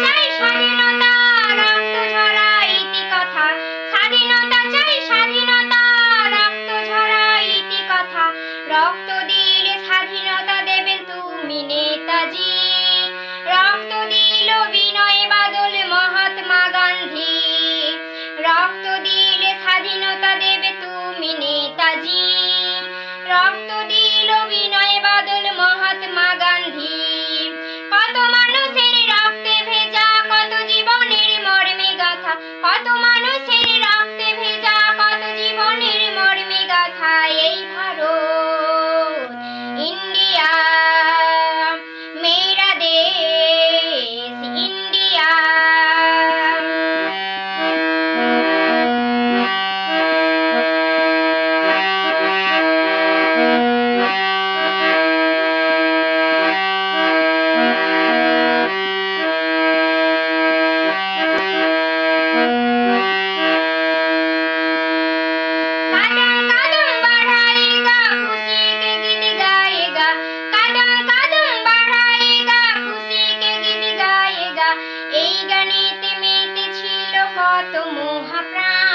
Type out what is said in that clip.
চাই স্বাধীনতা, রক্ত ঝরা ইতিকথা। স্বাধীনতা চাই স্বাধীনতা, রক্ত ঝরা ইতিকথা। রক্ত দিলে স্বাধীনতা দেবেন তুমি নেতাজি। রক্ত দিল বিনয় বাদল মহাত্মা গান্ধী। রক্ত দিলে স্বাধীনতা দেবে তুমি নেতাজি। রক্ত দিল বিনয় বাদল মহাত্মা গান্ধী। কত মানুষের রক্তে ভেজা, কত জীবনের মর্মে গাথা। কত মানুষের রক্তে ভেজা, কত জীবনের মর্মে গাথা। এই ভারত ইন্ডিয়া, মেরা দেশ ইন্ডিয়া। कदम कदम बढ़ाएगा खुशी के गीत गाएगा। कदम कदम बढ़ाएगा खुशी के गीत गाएगा। এই গানেতে মেতে ছিল কত মহাপ্রাণ।